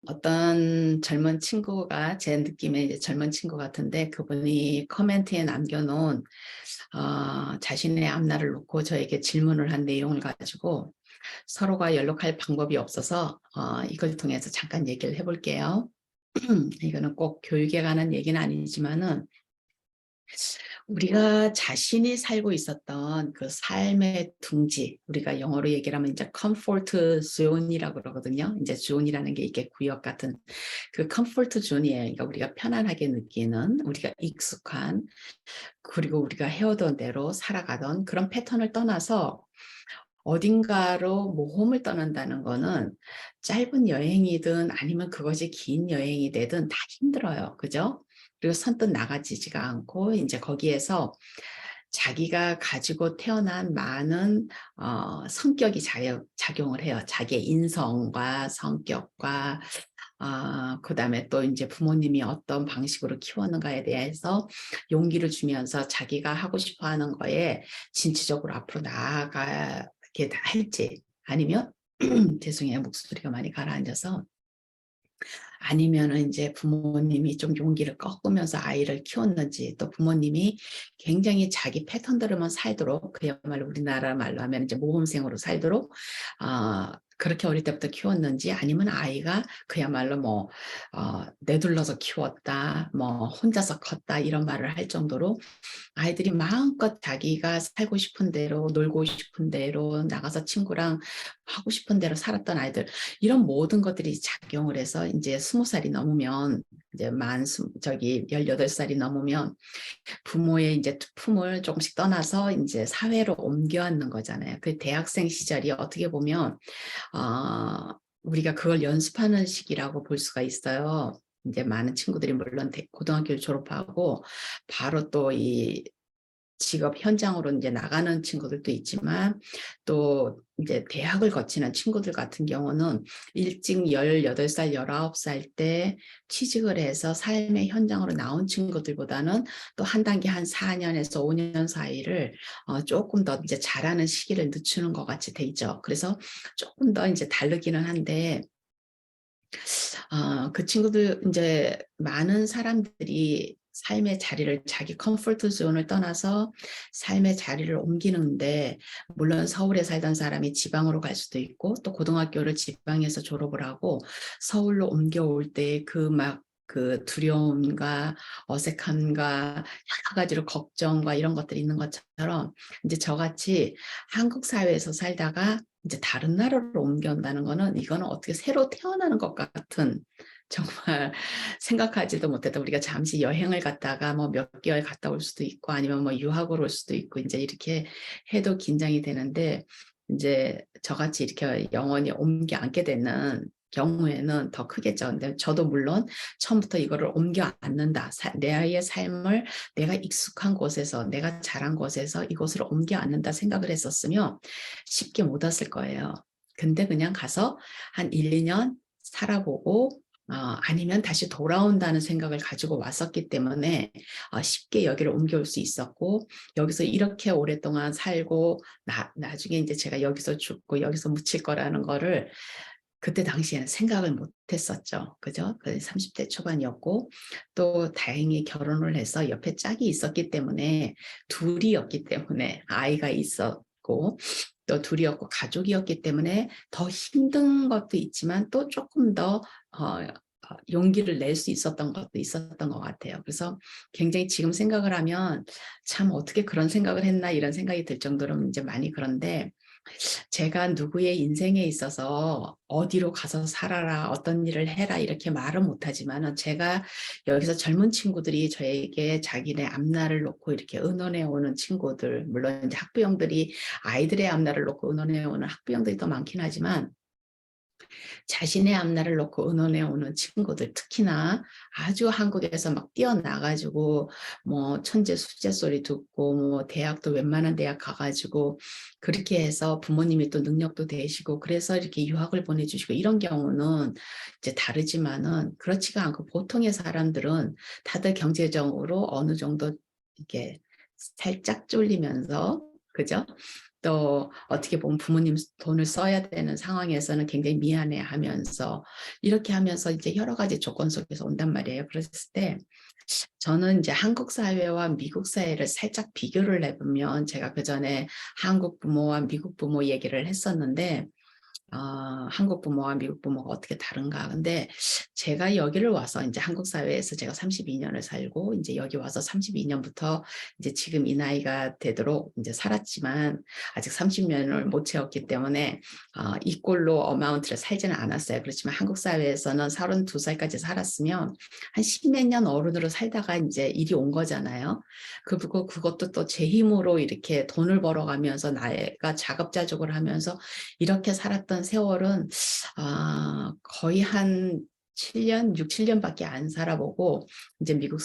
어떤 젊은 친구가 제 느낌의 이제 젊은 친구 같은데 그분이 코멘트에 남겨놓은 자신의 앞날을 놓고 저에게 질문을 한 내용을 가지고 서로가 연락할 방법이 없어서 이걸 통해서 잠깐 얘기를 해볼게요. 이거는 꼭 교육에 관한 얘기는 아니지만은 우리가 자신이 살고 있었던 그 삶의 둥지, 우리가 영어로 얘기를 하면 이제 comfort zone이라고 그러거든요. 이제 zone이라는 게 이게 구역 같은 그 comfort zone이에요. 그러니까 우리가 편안하게 느끼는, 우리가 익숙한, 그리고 우리가 해오던 대로 살아가던 그런 패턴을 떠나서 어딘가로 모험을 떠난다는 거는 짧은 여행이든 아니면 그것이 긴 여행이 되든 다 힘들어요. 그죠? 그리고 선뜻 나가지지가 않고 이제 거기에서 자기가 가지고 태어난 많은 성격이 작용을 해요. 자기의 인성과 성격과 그다음에 또 이제 부모님이 어떤 방식으로 키웠는가에 대해서 용기를 주면서 자기가 하고 싶어 하는 거에 진취적으로 앞으로 나아가게 할지 아니면 죄송해요. 목소리가 많이 가라앉아서 아니면은 이제 부모님이 좀 용기를 꺾으면서 아이를 키웠는지 또 부모님이 굉장히 자기 패턴대로만 살도록 그야말로 우리나라 말로 하면 이제 모범생으로 살도록 그렇게 어릴 때부터 키웠는지 아니면 아이가 그야말로 뭐 내둘러서 키웠다 뭐 혼자서 컸다 이런 말을 할 정도로 아이들이 마음껏 자기가 살고 싶은 대로 놀고 싶은 대로 나가서 친구랑 하고 싶은 대로 살았던 아이들 이런 모든 것들이 작용을 해서 이제 20살이 넘으면 이제 18살이 넘으면 부모의 이제 품을 조금씩 떠나서 이제 사회로 옮겨 앉는 거잖아요. 그 대학생 시절이 어떻게 보면 우리가 그걸 연습하는 시기라고 볼 수가 있어요. 이제 많은 친구들이 물론 고등학교를 졸업하고 바로 또 이 직업 현장으로 이제 나가는 친구들도 있지만 또 이제 대학을 거치는 친구들 같은 경우는 일찍 18살, 19살 때 취직을 해서 삶의 현장으로 나온 친구들보다는 또 한 단계 한 4년에서 5년 사이를 조금 더 이제 잘하는 시기를 늦추는 것 같이 돼 있죠. 그래서 조금 더 이제 다르기는 한데 그 친구들 이제 많은 사람들이 삶의 자리를 자기 컴포트 존을 떠나서 삶의 자리를 옮기는데 물론 서울에 살던 사람이 지방으로 갈 수도 있고 또 고등학교를 지방에서 졸업을 하고 서울로 옮겨올 때 그 두려움과 어색함과 여러 가지로 걱정과 이런 것들이 있는 것처럼 이제 저같이 한국 사회에서 살다가 이제 다른 나라로 옮겨온다는 거는 이거는 어떻게 새로 태어나는 것 같은 정말 생각하지도 못했다. 우리가 잠시 여행을 갔다가 뭐 몇 개월 갔다 올 수도 있고 아니면 뭐 유학을 올 수도 있고 이제 이렇게 해도 긴장이 되는데 이제 저같이 이렇게 영원히 옮겨 앉게 되는 경우에는 더 크겠죠. 근데 저도 물론 처음부터 이거를 옮겨 앉는다. 내 삶을 내가 익숙한 곳에서 내가 자란 곳에서 이곳으로 옮겨 앉는다 생각을 했었으면 쉽게 못 왔을 거예요. 근데 그냥 가서 한 1, 2년 살아보고 아니면 다시 돌아온다는 생각을 가지고 왔었기 때문에 쉽게 여기를 옮겨올 수 있었고 여기서 이렇게 오랫동안 살고 나중에 이제 제가 여기서 죽고 여기서 묻힐 거라는 거를 그때 당시에는 생각을 못 했었죠. 그죠? 30대 초반이었고 또 다행히 결혼을 해서 옆에 짝이 있었기 때문에 둘이었기 때문에 아이가 있었고 또 둘이었고 가족이었기 때문에 더 힘든 것도 있지만 또 조금 더 용기를 낼 수 있었던 것도 있었던 것 같아요. 그래서 굉장히 지금 생각을 하면 참 어떻게 그런 생각을 했나 이런 생각이 들 정도로 이제 많이 그런데 제가 누구의 인생에 있어서 어디로 가서 살아라, 어떤 일을 해라 이렇게 말은 못하지만 제가 여기서 젊은 친구들이 저에게 자기네 앞날을 놓고 이렇게 의논해 오는 친구들, 물론 이제 학부형들이 아이들의 앞날을 놓고 의논해 오는 학부형들이 더 많긴 하지만 자신의 앞날을 놓고 의논해 오는 친구들 특히나 아주 한국에서 막 뛰어나가지고 뭐 천재 수재 소리 듣고 뭐 대학도 웬만한 대학 가가지고 그렇게 해서 부모님이 또 능력도 되시고 그래서 이렇게 유학을 보내주시고 이런 경우는 이제 다르지만은 그렇지가 않고 보통의 사람들은 다들 경제적으로 어느 정도 이렇게 살짝 쫄리면서 그죠? 또 어떻게 보면 부모님 돈을 써야 되는 상황에서는 굉장히 미안해하면서 이렇게 하면서 이제 여러 가지 조건 속에서 온단 말이에요. 그랬을 때 저는 이제 한국 사회와 미국 사회를 살짝 비교를 해보면 제가 그전에 한국 부모와 미국 부모 얘기를 했었는데 한국 부모와 미국 부모가 어떻게 다른가. 근데 제가 여기를 와서 이제 한국 사회에서 제가 32년을 살고 이제 여기 와서 32년부터 이제 지금 이 나이가 되도록 이제 살았지만 아직 30년을 못 채웠기 때문에 이 꼴로 어마운트를 살지는 않았어요. 그렇지만 한국 사회에서는 32살까지 살았으면 한 십몇 년 어른으로 살다가 이제 일이 온 거잖아요. 그리고 그것도 또 제 힘으로 이렇게 돈을 벌어가면서 나이가 자급자족을 하면서 이렇게 살았던 세월은 거의 한 7년, 6, 7년밖에 안 살아보고 이제 미국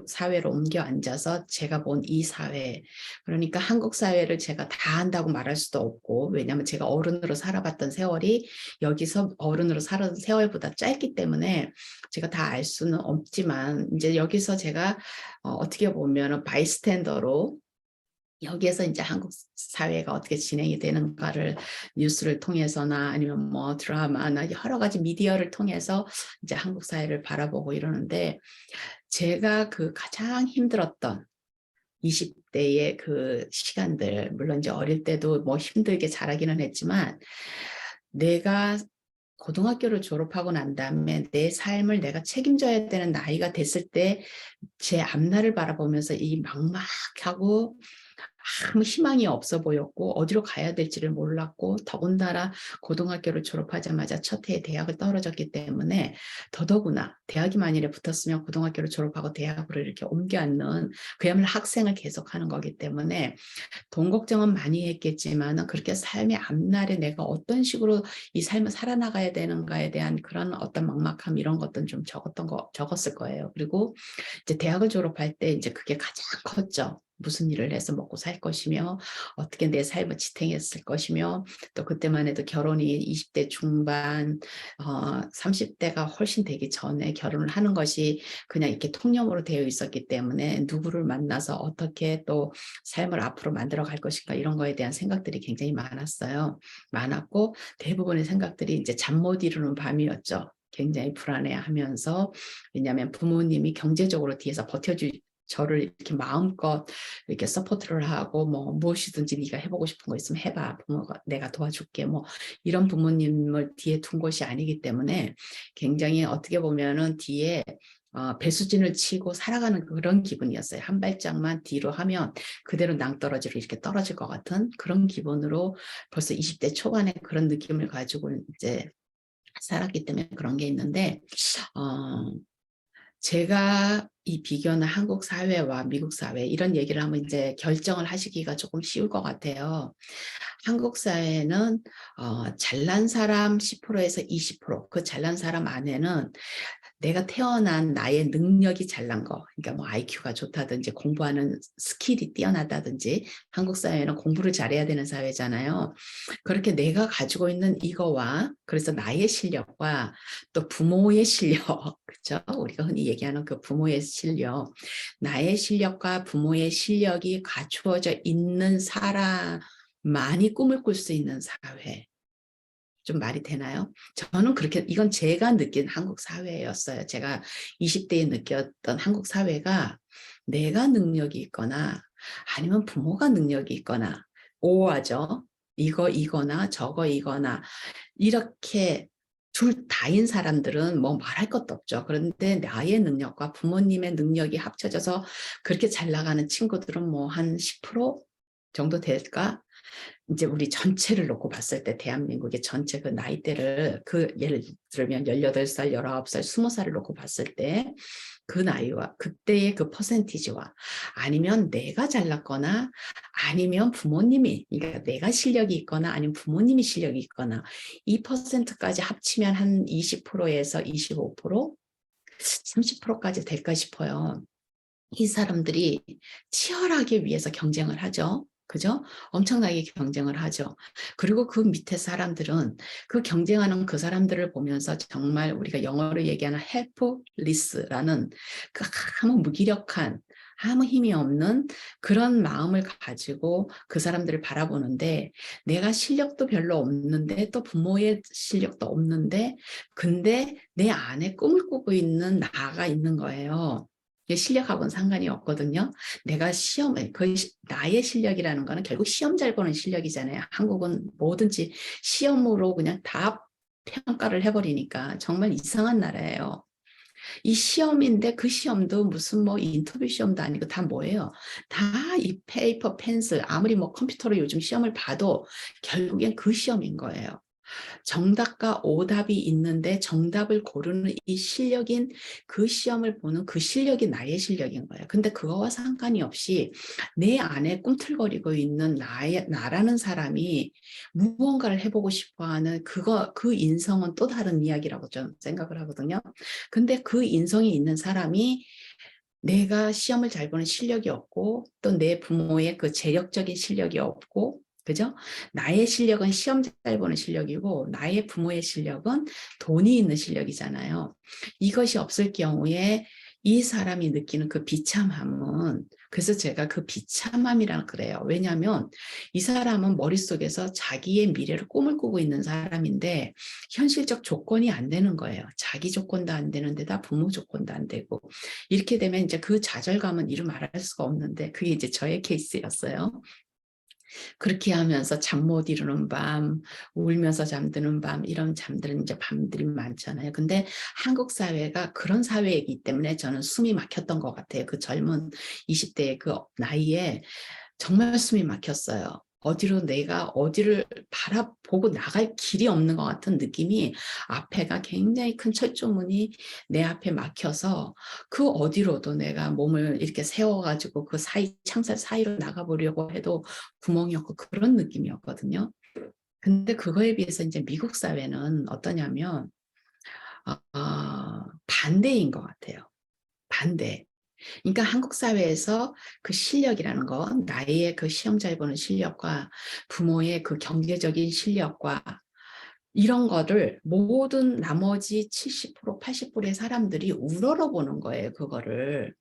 사회로 옮겨 앉아서 제가 본 이 사회, 그러니까 한국 사회를 제가 다 안다고 말할 수도 없고, 왜냐하면 제가 어른으로 살아봤던 세월이 여기서 어른으로 살아온 세월보다 짧기 때문에 제가 다 알 수는 없지만 이제 여기서 제가 어떻게 보면 바이스탠더로 여기에서 이제 한국 사회가 어떻게 진행이 되는가를 뉴스를 통해서나 아니면 뭐 드라마나 여러 가지 미디어를 통해서 이제 한국 사회를 바라보고 이러는데 제가 그 가장 힘들었던 20대의 그 시간들, 물론 이제 어릴 때도 뭐 힘들게 자라기는 했지만 내가 고등학교를 졸업하고 난 다음에 내 삶을 내가 책임져야 되는 나이가 됐을 때 제 앞날을 바라보면서 이 막막하고 아무 희망이 없어 보였고 어디로 가야 될지를 몰랐고 더군다나 고등학교를 졸업하자마자 첫 해에 대학을 떨어졌기 때문에 더더구나 대학이 만일에 붙었으면 고등학교를 졸업하고 대학으로 이렇게 옮겨 앉는 그야말로 학생을 계속하는 거기 때문에 돈 걱정은 많이 했겠지만 그렇게 삶의 앞날에 내가 어떤 식으로 이 삶을 살아나가야 되는가에 대한 그런 어떤 막막함 이런 것들은 좀 적었을 거예요. 그리고 이제 대학을 졸업할 때 이제 그게 가장 컸죠. 무슨 일을 해서 먹고 살 것이며 어떻게 내 삶을 지탱했을 것이며 또 그때만 해도 결혼이 20대 중반 30대가 훨씬 되기 전에 결혼을 하는 것이 그냥 이렇게 통념으로 되어 있었기 때문에 누구를 만나서 어떻게 또 삶을 앞으로 만들어 갈 것인가 이런 거에 대한 생각들이 굉장히 많았고 대부분의 생각들이 이제 잠 못 이루는 밤이었죠. 굉장히 불안해하면서 왜냐하면 부모님이 경제적으로 뒤에서 저를 이렇게 마음껏 이렇게 서포트를 하고 뭐 무엇이든지 네가 해보고 싶은 거 있으면 해봐 부모가 내가 도와줄게 뭐 이런 부모님을 뒤에 둔 것이 아니기 때문에 굉장히 어떻게 보면은 뒤에 배수진을 치고 살아가는 그런 기분이었어요. 한 발짝만 뒤로 하면 그대로 낭떠러지로 이렇게 떨어질 것 같은 그런 기분으로 벌써 20대 초반에 그런 느낌을 가지고 이제 살았기 때문에 그런 게 있는데 제가 이 비교는 한국 사회와 미국 사회 이런 얘기를 하면 이제 결정을 하시기가 조금 쉬울 것 같아요. 한국 사회는 잘난 사람 10%에서 20%그 잘난 사람 안에는 내가 태어난 나의 능력이 잘난 거, 그러니까 뭐 IQ가 좋다든지 공부하는 스킬이 뛰어나다든지 한국 사회는 공부를 잘해야 되는 사회잖아요. 그렇게 내가 가지고 있는 이거와 그래서 나의 실력과 또 부모의 실력, 그렇죠? 우리가 흔히 얘기하는 그 부모의 실력, 나의 실력과 부모의 실력이 갖추어져 있는 사람만이 꿈을 꿀 수 있는 사회. 좀 말이 되나요? 저는 그렇게 이건 제가 느낀 한국 사회였어요. 제가 20대에 느꼈던 한국 사회가 내가 능력이 있거나 아니면 부모가 능력이 있거나 오하죠. 이거나 저거 이거나 이렇게 둘 다인 사람들은 뭐 말할 것도 없죠. 그런데 나의 능력과 부모님의 능력이 합쳐져서 그렇게 잘 나가는 친구들은 뭐 한 10% 정도 될까? 이제 우리 전체를 놓고 봤을 때 대한민국의 전체 그 나이대를 예를 들면 18살, 19살, 20살을 놓고 봤을 때 그 나이와 그때의 그 퍼센티지와 아니면 내가 잘났거나 아니면 부모님이 그러니까 내가 실력이 있거나 아니면 부모님이 실력이 있거나 이 퍼센트까지 합치면 한 20%에서 25%, 30%까지 될까 싶어요. 이 사람들이 치열하게 위해서 경쟁을 하죠. 그죠? 엄청나게 경쟁을 하죠. 그리고 그 밑에 사람들은 그 경쟁하는 그 사람들을 보면서 정말 우리가 영어로 얘기하는 helpless라는 그 아무 무기력한 아무 힘이 없는 그런 마음을 가지고 그 사람들을 바라보는데, 내가 실력도 별로 없는데 또 부모의 실력도 없는데, 근데 내 안에 꿈을 꾸고 있는 나가 있는 거예요. 이게 실력하고는 상관이 없거든요. 내가 나의 실력이라는 거는 결국 시험 잘 보는 실력이잖아요. 한국은 뭐든지 시험으로 그냥 다 평가를 해버리니까 정말 이상한 나라예요. 이 시험인데 그 시험도 무슨 뭐 인터뷰 시험도 아니고 다 뭐예요? 다 이 페이퍼 펜슬, 아무리 뭐 컴퓨터로 요즘 시험을 봐도 결국엔 그 시험인 거예요. 정답과 오답이 있는데 정답을 고르는 이 실력인, 그 시험을 보는 그 실력이 나의 실력인 거예요. 근데 그거와 상관이 없이 내 안에 꿈틀거리고 있는 나라는 사람이 무언가를 해보고 싶어 하는 그 인성은 또 다른 이야기라고 저는 생각을 하거든요. 근데 그 인성이 있는 사람이 내가 시험을 잘 보는 실력이 없고 또 내 부모의 그 재력적인 실력이 없고, 그죠? 나의 실력은 시험 잘 보는 실력이고 나의 부모의 실력은 돈이 있는 실력이잖아요. 이것이 없을 경우에 이 사람이 느끼는 그 비참함은, 그래서 제가 그 비참함이라 그래요. 왜냐하면 이 사람은 머릿속에서 자기의 미래를 꿈을 꾸고 있는 사람인데 현실적 조건이 안 되는 거예요. 자기 조건도 안 되는 데다 부모 조건도 안 되고, 이렇게 되면 이제 그 좌절감은 이루 말할 수가 없는데, 그게 이제 저의 케이스였어요. 그렇게 하면서 잠 못 이루는 밤, 울면서 잠드는 밤, 이런 잠드는 이제 밤들이 많잖아요. 근데 한국 사회가 그런 사회이기 때문에 저는 숨이 막혔던 것 같아요. 그 젊은 20대의 그 나이에 정말 숨이 막혔어요. 내가 어디를 바라보고 나갈 길이 없는 것 같은 느낌이, 앞에가 굉장히 큰 철조문이 내 앞에 막혀서 그 어디로도 내가 몸을 이렇게 세워가지고 그 창살 사이로 나가보려고 해도 구멍이 없고 그런 느낌이었거든요. 근데 그거에 비해서 이제 미국 사회는 어떠냐면, 반대인 것 같아요. 반대. 그러니까 한국 사회에서 그 실력이라는 거, 나의 그 시험 잘 보는 실력과 부모의 그 경제적인 실력과 이런 거를 모든 나머지 70%, 80%의 사람들이 우러러보는 거예요, 그거를.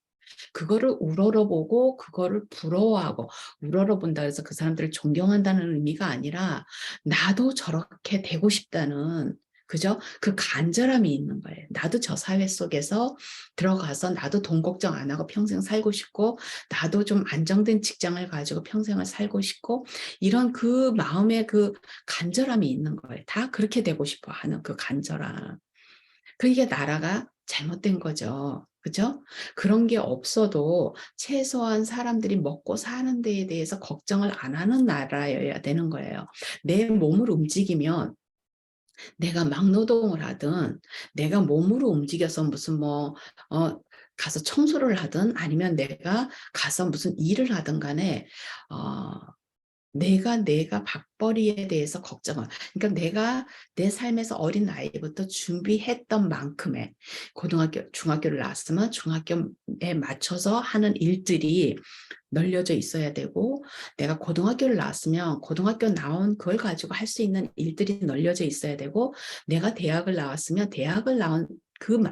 그거를 우러러보고 그거를 부러워하고, 우러러본다 해서 그 사람들을 존경한다는 의미가 아니라 나도 저렇게 되고 싶다는, 그죠? 그 간절함이 있는 거예요. 나도 저 사회 속에서 들어가서 나도 돈 걱정 안 하고 평생 살고 싶고, 나도 좀 안정된 직장을 가지고 평생을 살고 싶고, 이런 그 마음의 그 간절함이 있는 거예요. 다 그렇게 되고 싶어 하는 그 간절함. 그게 나라가 잘못된 거죠. 그죠? 그런 게 없어도 최소한 사람들이 먹고 사는 데에 대해서 걱정을 안 하는 나라여야 되는 거예요. 내 몸을 움직이면, 내가 막노동을 하든 내가 몸으로 움직여서 무슨 가서 청소를 하든 아니면 내가 가서 무슨 일을 하든 간에, 어, 내가 밥벌이에 대해서 걱정을, 그러니까 내가 내 삶에서 어린 나이부터 준비했던 만큼의, 중학교를 나왔으면 중학교에 맞춰서 하는 일들이 널려져 있어야 되고, 내가 고등학교를 나왔으면 고등학교 나온 그걸 가지고 할 수 있는 일들이 널려져 있어야 되고, 내가 대학을 나왔으면 대학을 나온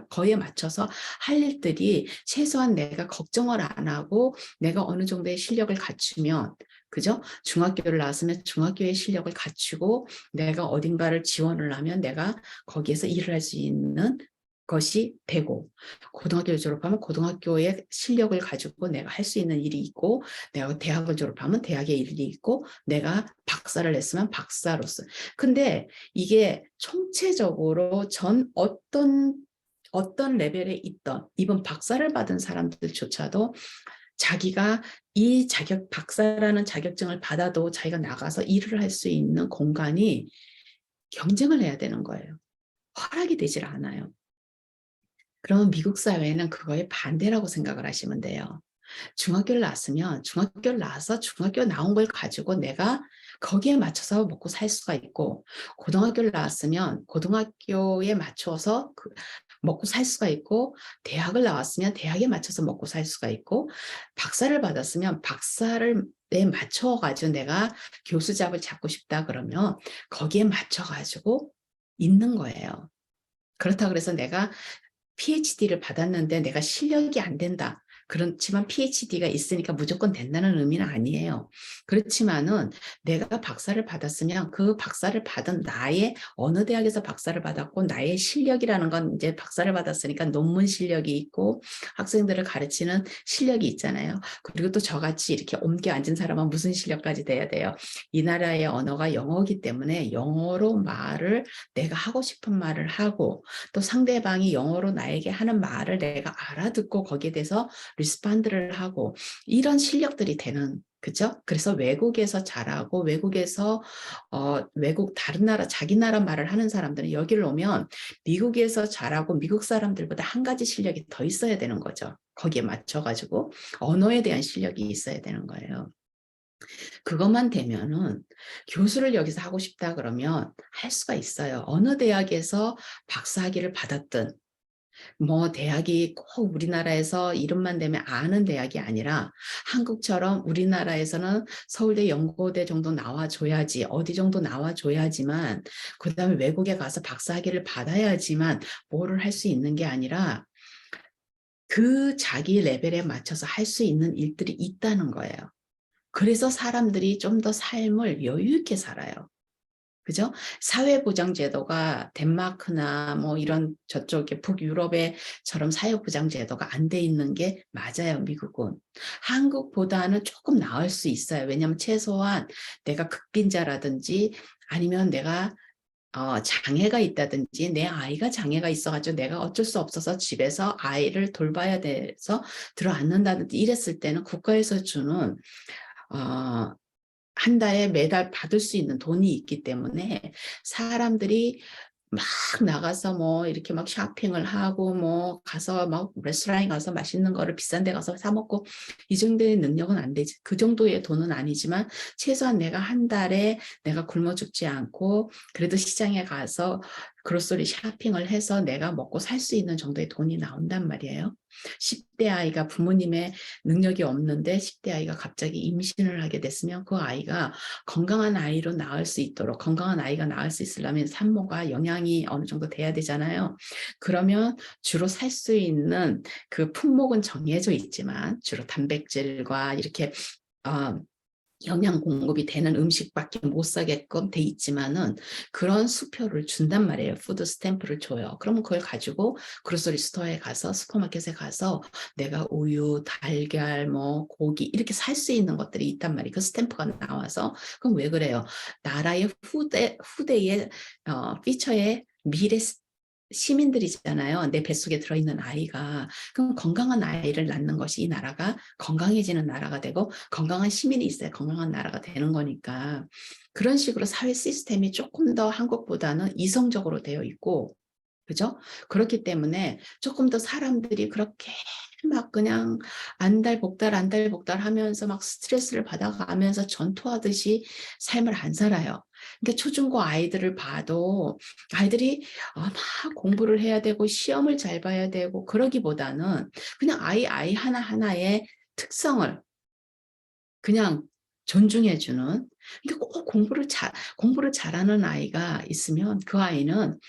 거에 맞춰서 할 일들이, 최소한 내가 걱정을 안 하고 내가 어느 정도의 실력을 갖추면, 그죠? 중학교를 나왔으면 중학교의 실력을 갖추고 내가 어딘가를 지원을 하면 내가 거기에서 일을 할 수 있는 것이 되고, 고등학교를 졸업하면 고등학교의 실력을 가지고 내가 할 수 있는 일이 있고, 내가 대학을 졸업하면 대학의 일이 있고, 내가 박사를 했으면 박사로서. 근데 이게 총체적으로 어떤 레벨에 있던, 이번 박사를 받은 사람들조차도 자기가 박사라는 자격증을 받아도 자기가 나가서 일을 할 수 있는 공간이 경쟁을 해야 되는 거예요. 허락이 되질 않아요. 그러면 미국 사회는 그거에 반대라고 생각을 하시면 돼요. 중학교를 나왔으면 중학교를 나와서 중학교 나온 걸 가지고 내가 거기에 맞춰서 먹고 살 수가 있고, 고등학교를 나왔으면 고등학교에 맞춰서 먹고 살 수가 있고, 대학을 나왔으면 대학에 맞춰서 먹고 살 수가 있고, 박사를 받았으면 박사를 맞춰가지고 내가 교수잡을 잡고 싶다 그러면 거기에 맞춰가지고 있는 거예요. 그렇다고 해서 내가 PhD를 받았는데 내가 실력이 안 된다, 그렇지만 PhD가 있으니까 무조건 된다는 의미는 아니에요. 그렇지만은 내가 박사를 받았으면 그 박사를 받은 나의 어느 대학에서 박사를 받았고 나의 실력이라는 건 이제 박사를 받았으니까 논문 실력이 있고 학생들을 가르치는 실력이 있잖아요. 그리고 또 저같이 이렇게 옮겨 앉은 사람은 무슨 실력까지 돼야 돼요? 이 나라의 언어가 영어이기 때문에 영어로 말을 내가 하고 싶은 말을 하고 또 상대방이 영어로 나에게 하는 말을 내가 알아듣고 거기에 대해서 리스폰드를 하고 이런 실력들이 되는 그죠? 그래서 외국에서 잘하고 외국에서 외국 다른 나라 자기 나라 말을 하는 사람들은 여기를 오면 미국에서 잘하고 미국 사람들보다 한 가지 실력이 더 있어야 되는 거죠. 거기에 맞춰가지고 언어에 대한 실력이 있어야 되는 거예요. 그것만 되면은 교수를 여기서 하고 싶다 그러면 할 수가 있어요. 어느 대학에서 박사학위를 받았든 뭐 대학이 꼭 우리나라에서 이름만 되면 아는 대학이 아니라 한국처럼 우리나라에서는 서울대 연고대 정도 나와줘야지 어디 정도 나와줘야지만 그 다음에 외국에 가서 박사학위를 받아야지만 뭐를 할 수 있는 게 아니라 그 자기 레벨에 맞춰서 할 수 있는 일들이 있다는 거예요. 그래서 사람들이 좀 더 삶을 여유 있게 살아요. 그죠? 사회보장제도가 덴마크나 뭐 이런 저쪽에 북유럽에처럼 사회보장제도가 안 돼 있는 게 맞아요, 미국은. 한국보다는 조금 나을 수 있어요. 왜냐하면 최소한 내가 극빈자라든지 아니면 내가 장애가 있다든지 내 아이가 장애가 있어가지고 내가 어쩔 수 없어서 집에서 아이를 돌봐야 돼서 들어앉는다든지 이랬을 때는 국가에서 주는 한 달에 매달 받을 수 있는 돈이 있기 때문에 사람들이 막 나가서 뭐 이렇게 막 쇼핑을 하고 뭐 가서 막 레스토랑에 가서 맛있는 거를 비싼 데 가서 사 먹고 이 정도의 능력은 안 되지. 그 정도의 돈은 아니지만 최소한 내가 한 달에 내가 굶어 죽지 않고 그래도 시장에 가서 그로소리 쇼핑을 해서 내가 먹고 살 수 있는 정도의 돈이 나온단 말이에요. 10대 아이가 부모님의 능력이 없는데 10대 아이가 갑자기 임신을 하게 됐으면 그 아이가 건강한 아이로 낳을 수 있도록 건강한 아이가 낳을 수 있으려면 산모가 영양이 어느 정도 돼야 되잖아요. 그러면 주로 살 수 있는 그 품목은 정해져 있지만 주로 단백질과 이렇게 영양 공급이 되는 음식밖에 못 사게끔 돼 있지만은 그런 수표를 준단 말이에요. 푸드 스탬프를 줘요. 그러면 그걸 가지고 그로서리 스토어에 가서 슈퍼마켓에 가서 내가 우유, 달걀, 뭐 고기 이렇게 살 수 있는 것들이 있단 말이에요. 그 스탬프가 나와서 그럼 왜 그래요? 나라의 후대의 피처의 미래 시민들이잖아요. 내 뱃속에 들어있는 아이가. 그럼 건강한 아이를 낳는 것이 이 나라가 건강해지는 나라가 되고 건강한 시민이 있어야 건강한 나라가 되는 거니까 그런 식으로 사회 시스템이 조금 더 한국보다는 이성적으로 되어 있고 그죠? 그렇기 때문에 조금 더 사람들이 그렇게 막 그냥 안달복달 하면서 막 스트레스를 받아가면서 전투하듯이 삶을 안 살아요. 그러니까 초중고 아이들을 봐도 아이들이 막 공부를 해야 되고 시험을 잘 봐야 되고 그러기보다는 그냥 아이 하나하나의 특성을 그냥 존중해주는 그러니까 꼭 공부를 잘하는 아이가 있으면 그 아이는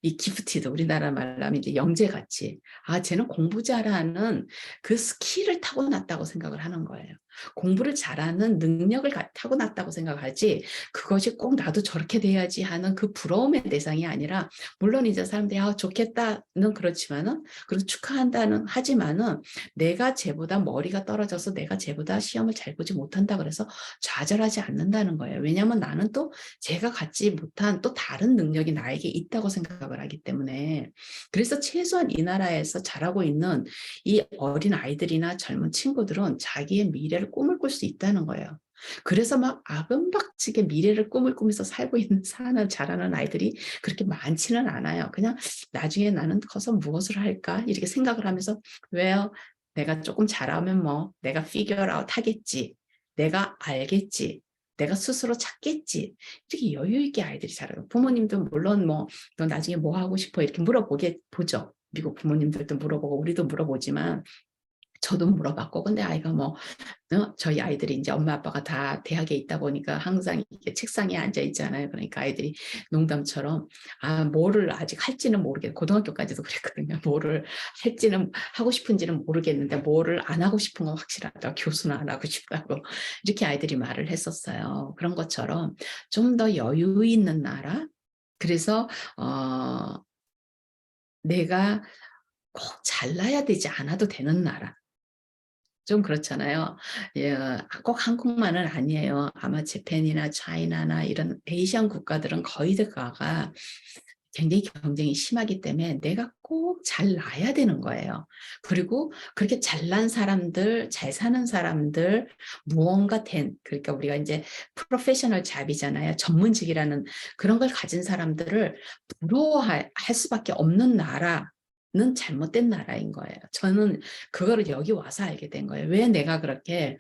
이 기프티드 우리나라 말로 하면 이제 영재같이 쟤는 공부 잘하는 그 스킬을 타고났다고 생각을 하는 거예요. 공부를 잘하는 능력을 타고났다고 생각하지 그것이 꼭 나도 저렇게 돼야지 하는 그 부러움의 대상이 아니라 물론 이제 사람들이 좋겠다는 그렇지만은 그리고 축하한다는 하지만은 내가 쟤보다 머리가 떨어져서 내가 쟤보다 시험을 잘 보지 못한다 그래서 좌절하지 않는다는 거예요. 왜냐하면 나는 또 제가 갖지 못한 또 다른 능력이 나에게 있다고 생각을 하기 때문에 그래서 최소한 이 나라에서 자라고 있는 이 어린 아이들이나 젊은 친구들은 자기의 미래를 꿈을 꿀 수 있다는 거예요. 그래서 막 아금박치게 미래를 꿈을 꾸면서 살고 있는 자라는 아이들이 그렇게 많지는 않아요. 그냥 나중에 나는 커서 무엇을 할까 이렇게 생각을 하면서 왜요? 내가 조금 잘하면 뭐 내가 figure out 하겠지. 내가 알겠지. 내가 스스로 찾겠지. 이렇게 여유 있게 아이들이 자라요. 부모님도 물론 뭐 너 나중에 뭐 하고 싶어 이렇게 보죠. 미국 부모님들도 물어보고 우리도 물어보지만 저도 물어봤고, 근데 아이가 뭐 저희 아이들이 이제 엄마 아빠가 다 대학에 있다 보니까 항상 이렇게 책상에 앉아 있잖아요. 그러니까 아이들이 농담처럼 뭐를 아직 할지는 모르겠, 고등학교까지도 그랬거든요. 뭐를 할지는, 하고 싶은지는 모르겠는데 뭐를 안 하고 싶은 건 확실하다. 교수는 안 하고 싶다고 이렇게 아이들이 말을 했었어요. 그런 것처럼 좀 더 여유 있는 나라. 그래서 내가 꼭 잘나야 되지 않아도 되는 나라. 좀 그렇잖아요. 예, 꼭 한국만은 아니에요. 아마 재팬이나 차이나나 이런 아시안 국가들은 거의 다가 굉장히 경쟁이 심하기 때문에 내가 꼭 잘나야 되는 거예요. 그리고 그렇게 잘난 사람들, 잘 사는 사람들, 무언가 된, 그러니까 우리가 이제 프로페셔널 잡이잖아요. 전문직이라는 그런 걸 가진 사람들을 부러워할 수밖에 없는 나라. 는 잘못된 나라인 거예요. 저는 그거를 여기 와서 알게 된 거예요. 왜 내가 그렇게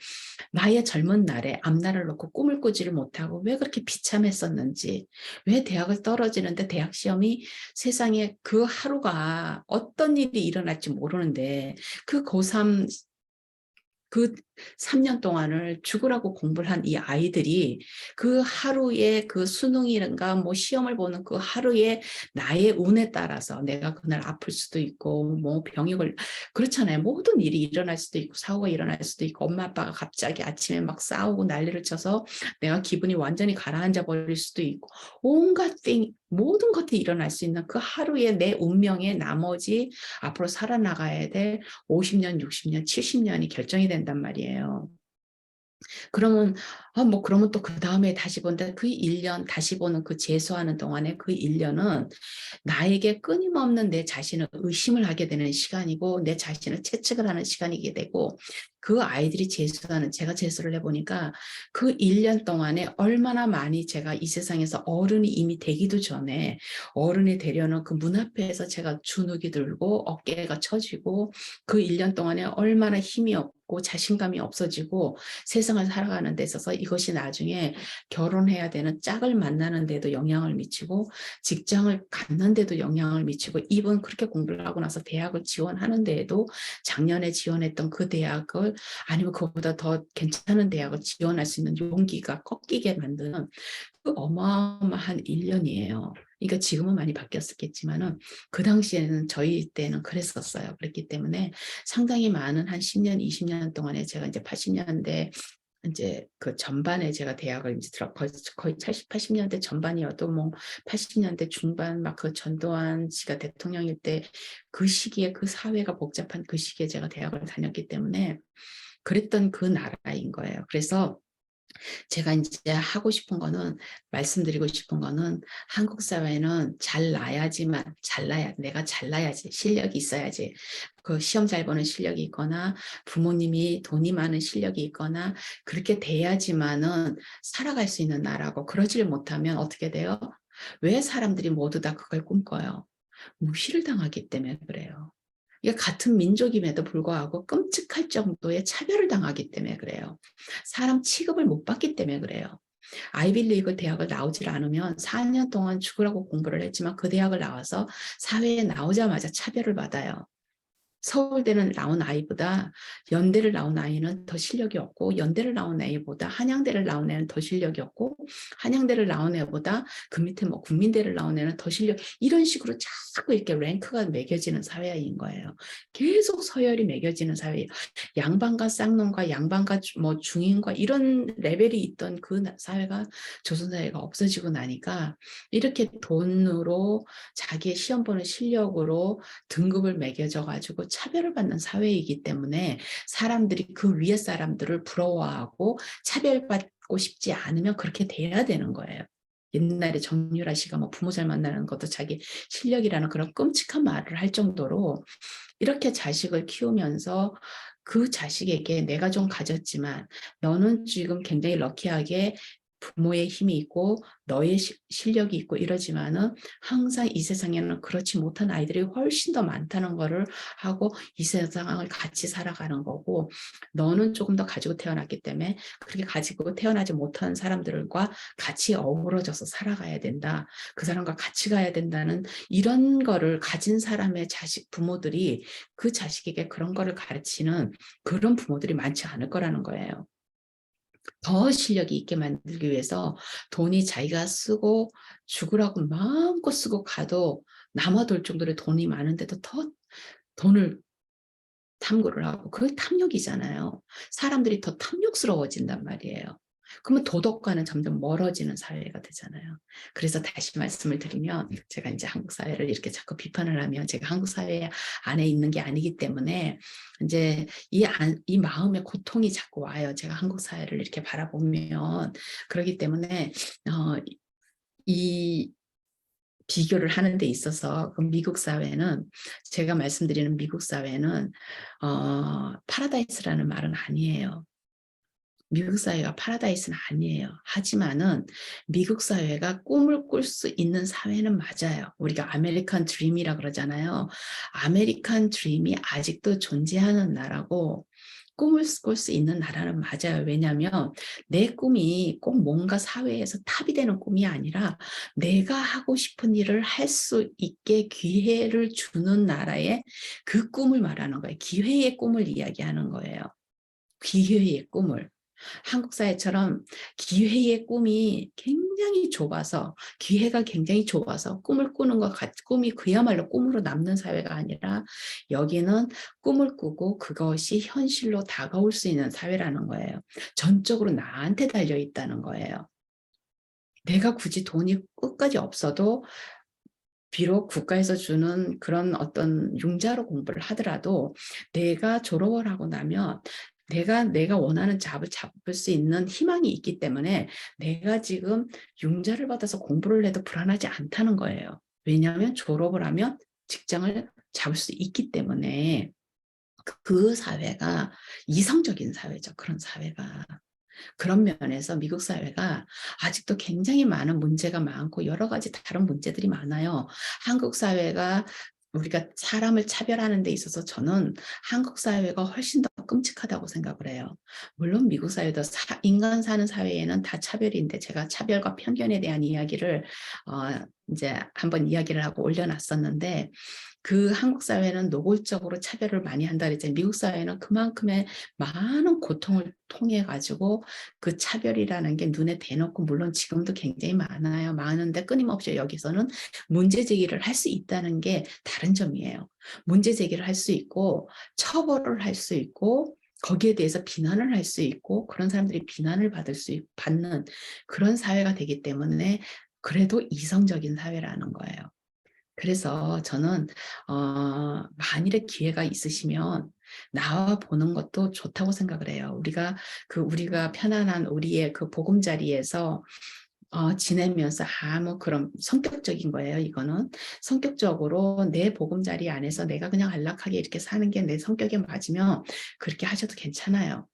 나의 젊은 날에 앞날을 놓고 꿈을 꾸지를 못하고 왜 그렇게 비참했었는지, 왜 대학을 떨어지는데 대학 시험이 세상에 그 하루가 어떤 일이 일어날지 모르는데 그 고3 그 3년 동안을 죽으라고 공부를 한 이 아이들이 그 하루에 그 수능이란가 뭐 시험을 보는 그 하루에 나의 운에 따라서 내가 그날 아플 수도 있고 뭐 병이 그렇잖아요. 모든 일이 일어날 수도 있고 사고가 일어날 수도 있고 엄마 아빠가 갑자기 아침에 막 싸우고 난리를 쳐서 내가 기분이 완전히 가라앉아 버릴 수도 있고 온갖 모든 것들이 일어날 수 있는 그 하루에 내 운명의 나머지 앞으로 살아나가야 될 50년, 60년, 70년이 결정이 된단 말이에요. 그러면 뭐 그러면 또 그다음에 다시 본다. 그 1년 다시 보는 그 재수하는 동안에 그 1년은 나에게 끊임없는 내 자신을 의심을 하게 되는 시간이고 내 자신을 채찍을 하는 시간이게 되고 그 아이들이 재수하는 제가 재수를 해보니까 그 1년 동안에 얼마나 많이 제가 이 세상에서 어른이 이미 되기도 전에 어른이 되려는 그 문 앞에서 제가 주눅이 들고 어깨가 처지고 그 1년 동안에 얼마나 힘이 없고 자신감이 없어지고 세상을 살아가는 데 있어서 이것이 나중에 결혼해야 되는 짝을 만나는 데도 영향을 미치고 직장을 갖는 데도 영향을 미치고 이번 그렇게 공부를 하고 나서 대학을 지원하는 데에도 작년에 지원했던 그 대학을 아니면 그보다 더 괜찮은 대학을 지원할 수 있는 용기가 꺾이게 만드는 그 어마어마한 1년이에요. 그러니까 지금은 많이 바뀌었겠지만은 그 당시에는 저희 때는 그랬었어요. 그랬기 때문에 상당히 많은 한 10년, 20년 동안에 제가 이제 80년대 이제 그 전반에 제가 대학을 이제 거의 80년대 전반이어도 뭐 80년대 중반 막 그 전두환 씨가 대통령일 때 그 시기에 그 사회가 복잡한 그 시기에 제가 대학을 다녔기 때문에 그랬던 그 나라인 거예요. 그래서 제가 이제 하고 싶은 거는 말씀드리고 싶은 거는 한국 사회는 잘나야지만 내가 잘나야지 실력이 있어야지 그 시험 잘 보는 실력이 있거나 부모님이 돈이 많은 실력이 있거나 그렇게 돼야지만은 살아갈 수 있는 나라고 그러지를 못하면 어떻게 돼요? 왜 사람들이 모두 다 그걸 꿈꿔요? 무시를 당하기 때문에 그래요. 이게 같은 민족임에도 불구하고 끔찍할 정도의 차별을 당하기 때문에 그래요. 사람 취급을 못 받기 때문에 그래요. 아이빌리그 대학을 나오질 않으면 4년 동안 죽으라고 공부를 했지만 그 대학을 나와서 사회에 나오자마자 차별을 받아요. 서울대는 나온 아이보다 연대를 나온 아이는 더 실력이 없고 연대를 나온 아이보다 한양대를 나온 애는 더 실력이 없고 한양대를 나온 애보다 그 밑에 뭐 국민대를 나온 애는 더 실력 이런 식으로 자꾸 이렇게 랭크가 매겨지는 사회인 거예요. 계속 서열이 매겨지는 사회예요. 양반과 쌍놈과 양반과 뭐 중인과 이런 레벨이 있던 그 사회가 조선사회가 없어지고 나니까 이렇게 돈으로 자기의 시험 보는 실력으로 등급을 매겨져 가지고 차별을 받는 사회이기 때문에 사람들이 그 위에 사람들을 부러워하고 차별받고 싶지 않으면 그렇게 돼야 되는 거예요. 옛날에 정유라 씨가 뭐 부모 잘 만나는 것도 자기 실력이라는 그런 끔찍한 말을 할 정도로 이렇게 자식을 키우면서 그 자식에게 내가 좀 가졌지만 너는 지금 굉장히 럭키하게 부모의 힘이 있고 너의 실력이 있고 이러지만은 항상 이 세상에는 그렇지 못한 아이들이 훨씬 더 많다는 거를 하고 이 세상을 같이 살아가는 거고, 너는 조금 더 가지고 태어났기 때문에 그렇게 가지고 태어나지 못한 사람들과 같이 어우러져서 살아가야 된다. 그 사람과 같이 가야 된다는 이런 거를 가진 사람의 자식 부모들이 그 자식에게 그런 거를 가르치는 그런 부모들이 많지 않을 거라는 거예요. 더 실력이 있게 만들기 위해서 돈이 자기가 쓰고 죽으라고 마음껏 쓰고 가도 남아돌 정도로 돈이 많은데도 더 돈을 탐구를 하고, 그게 탐욕이잖아요. 사람들이 더 탐욕스러워진단 말이에요. 그러면 도덕과는 점점 멀어지는 사회가 되잖아요. 그래서 다시 말씀을 드리면, 제가 이제 한국 사회를 이렇게 자꾸 비판을 하면 제가 한국 사회 안에 있는 게 아니기 때문에 이제 이 마음의 고통이 자꾸 와요. 제가 한국 사회를 이렇게 바라보면. 그렇기 때문에 이 비교를 하는 데 있어서 그 미국 사회는, 제가 말씀드리는 미국 사회는 파라다이스라는 말은 아니에요. 미국 사회가 파라다이스는 아니에요. 하지만은 미국 사회가 꿈을 꿀 수 있는 사회는 맞아요. 우리가 아메리칸 드림이라 그러잖아요. 아메리칸 드림이 아직도 존재하는 나라고, 꿈을 꿀 수 있는 나라는 맞아요. 왜냐하면 내 꿈이 꼭 뭔가 사회에서 탑이 되는 꿈이 아니라 내가 하고 싶은 일을 할 수 있게 기회를 주는 나라의 그 꿈을 말하는 거예요. 기회의 꿈을 이야기하는 거예요. 기회의 꿈을. 한국 사회처럼 기회의 꿈이 굉장히 좁아서, 기회가 굉장히 좁아서 꿈을 꾸는 것 꿈이 그야말로 꿈으로 남는 사회가 아니라, 여기는 꿈을 꾸고 그것이 현실로 다가올 수 있는 사회라는 거예요. 전적으로 나한테 달려 있다는 거예요. 내가 굳이 돈이 끝까지 없어도, 비록 국가에서 주는 그런 어떤 융자로 공부를 하더라도 내가 졸업을 하고 나면 내가 원하는 잡을 잡을 수 있는 희망이 있기 때문에 내가 지금 융자를 받아서 공부를 해도 불안하지 않다는 거예요. 왜냐하면 졸업을 하면 직장을 잡을 수 있기 때문에. 그 사회가 이성적인 사회죠. 그런 사회가. 그런 면에서 미국 사회가 아직도 굉장히 많은 문제가 많고 여러 가지 다른 문제들이 많아요. 한국 사회가, 우리가 사람을 차별하는 데 있어서 저는 한국 사회가 훨씬 더 끔찍하다고 생각을 해요. 물론 미국 사회도 인간 사는 사회에는 다 차별인데, 제가 차별과 편견에 대한 이야기를 이제 한번 이야기를 하고 올려놨었는데, 그 한국 사회는 노골적으로 차별을 많이 한다 그랬잖아요. 미국 사회는 그만큼의 많은 고통을 통해 가지고 그 차별이라는 게 눈에 대놓고, 물론 지금도 굉장히 많은데 끊임없이 여기서는 문제 제기를 할 수 있다는 게 다른 점이에요. 문제 제기를 할 수 있고 처벌을 할 수 있고 거기에 대해서 비난을 할 수 있고, 그런 사람들이 비난을 받는 그런 사회가 되기 때문에 그래도 이성적인 사회라는 거예요. 그래서 저는 만일에 기회가 있으시면 나와 보는 것도 좋다고 생각을 해요. 우리가 편안한 우리의 그 보금자리에서 지내면서 아무 그런 성격적인 거예요. 이거는 성격적으로 내 보금자리 안에서 내가 그냥 안락하게 이렇게 사는 게 내 성격에 맞으면 그렇게 하셔도 괜찮아요.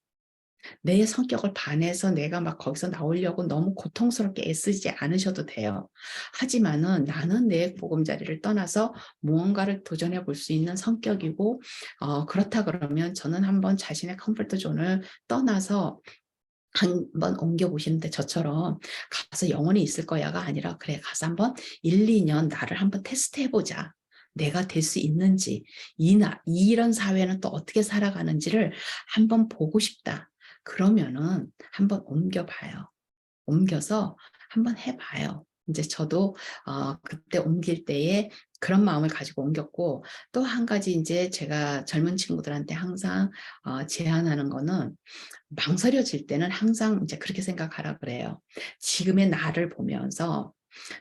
내 성격을 반해서 내가 막 거기서 나오려고 너무 고통스럽게 애쓰지 않으셔도 돼요. 하지만은 나는 내 보금자리를 떠나서 무언가를 도전해 볼 수 있는 성격이고, 그렇다 그러면 저는 한번 자신의 컴포트 존을 떠나서 한번 옮겨보시는데, 저처럼 가서 영원히 있을 거야가 아니라, 그래 가서 한번 1, 2년 나를 한번 테스트해보자. 내가 될 수 있는지, 이런 사회는 또 어떻게 살아가는지를 한번 보고 싶다. 그러면은 한번 옮겨봐요. 옮겨서 한번 해봐요. 이제 저도 그때 옮길 때에 그런 마음을 가지고 옮겼고, 또 한 가지 이제 제가 젊은 친구들한테 항상 제안하는 거는, 망설여질 때는 항상 이제 그렇게 생각하라 그래요. 지금의 나를 보면서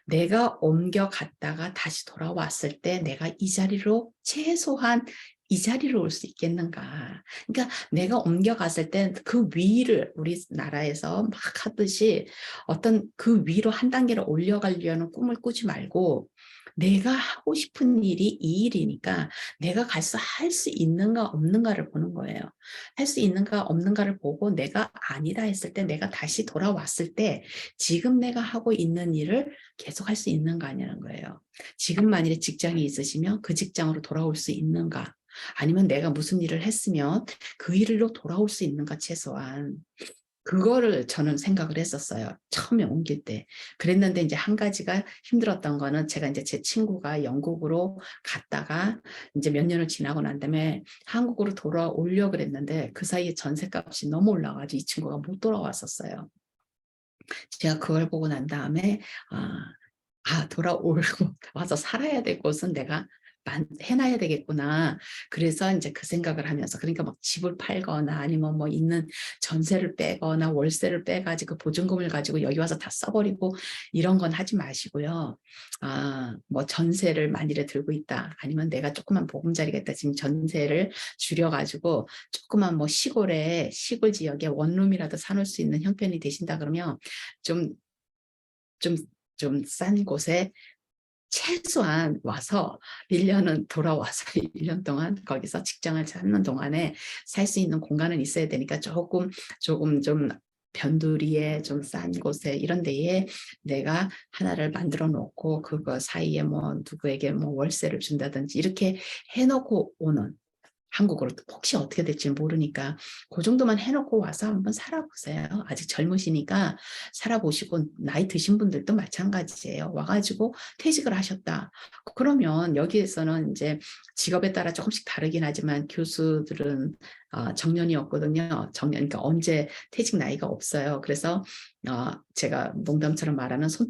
내가 옮겨갔다가 다시 돌아왔을 때 내가 이 자리로 최소한 이 자리로 올 수 있겠는가. 그러니까 내가 옮겨갔을 때 그 위를 우리나라에서 막 하듯이 어떤 그 위로 한 단계를 올려가려는 꿈을 꾸지 말고, 내가 하고 싶은 일이 이 일이니까 내가 가서 할 수 있는가 없는가를 보는 거예요. 할 수 있는가 없는가를 보고 내가 아니다 했을 때 내가 다시 돌아왔을 때 지금 내가 하고 있는 일을 계속 할 수 있는가 아니라는 거예요. 지금 만일에 직장이 있으시면 그 직장으로 돌아올 수 있는가 아니면 내가 무슨 일을 했으면 그 일로 돌아올 수 있는가 최소한. 그거를 저는 생각을 했었어요. 처음에 옮길 때. 그랬는데 이제 한 가지가 힘들었던 거는 제가 이제 제 친구가 영국으로 갔다가 이제 몇 년을 지나고 난 다음에 한국으로 돌아오려고 그랬는데 그 사이에 전셋값이 너무 올라가지고 이 친구가 못 돌아왔었어요. 제가 그걸 보고 난 다음에 돌아오고 와서 살아야 될 곳은 내가 해놔야 되겠구나. 그래서 이제 그 생각을 하면서 그러니까 막 집을 팔거나 아니면 뭐 있는 전세를 빼거나 월세를 빼가지고 보증금을 가지고 여기 와서 다 써버리고 이런 건 하지 마시고요. 뭐 전세를 만일에 들고 있다. 아니면 내가 조그만 보금자리가 있다. 지금 전세를 줄여가지고 조그만 뭐 시골 지역에 원룸이라도 사놓을 수 있는 형편이 되신다 그러면 좀 좀 좀 싼 곳에 최소한 와서 1년은 돌아와서 1년 동안 거기서 직장을 찾는 동안에 살 수 있는 공간은 있어야 되니까 조금 좀 변두리에 좀 싼 곳에 이런 데에 내가 하나를 만들어 놓고 그거 사이에 뭐 누구에게 뭐 월세를 준다든지 이렇게 해놓고 오는 한국으로 혹시 어떻게 될지 모르니까 그 정도만 해놓고 와서 한번 살아보세요. 아직 젊으시니까 살아보시고 나이 드신 분들도 마찬가지예요. 와가지고 퇴직을 하셨다. 그러면 여기에서는 이제 직업에 따라 조금씩 다르긴 하지만 교수들은 정년이었거든요. 그러니까 언제 퇴직 나이가 없어요. 그래서 제가 농담처럼 말하는 손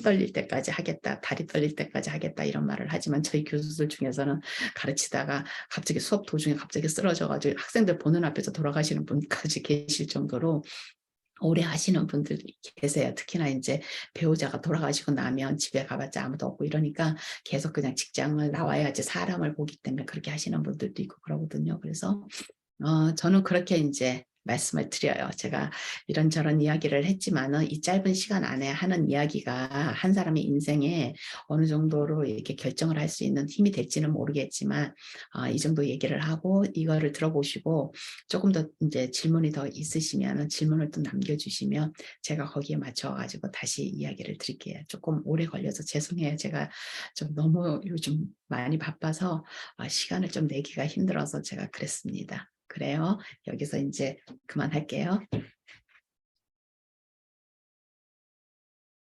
떨릴 때까지 하겠다, 다리 떨릴 때까지 하겠다 이런 말을 하지만 저희 교수들 중에서는 가르치다가 갑자기 수업 도중에 갑자기 쓰러져가지고 학생들 보는 앞에서 돌아가시는 분까지 계실 정도로 오래 하시는 분들이 계세요. 특히나 이제 배우자가 돌아가시고 나면 집에 가봤자 아무도 없고 이러니까 계속 그냥 직장을 나와야지 사람을 보기 때문에 그렇게 하시는 분들도 있고 그러거든요. 그래서 저는 그렇게 이제 말씀을 드려요. 제가 이런저런 이야기를 했지만은 이 짧은 시간 안에 하는 이야기가 한 사람의 인생에 어느 정도로 이렇게 결정을 할 수 있는 힘이 될지는 모르겠지만 이 정도 얘기를 하고 이거를 들어보시고 조금 더 이제 질문이 더 있으시면은 질문을 또 남겨주시면 제가 거기에 맞춰가지고 다시 이야기를 드릴게요. 조금 오래 걸려서 죄송해요. 제가 좀 너무 요즘 많이 바빠서 시간을 좀 내기가 힘들어서 제가 그랬습니다. 그래요. 여기서 이제 그만할게요.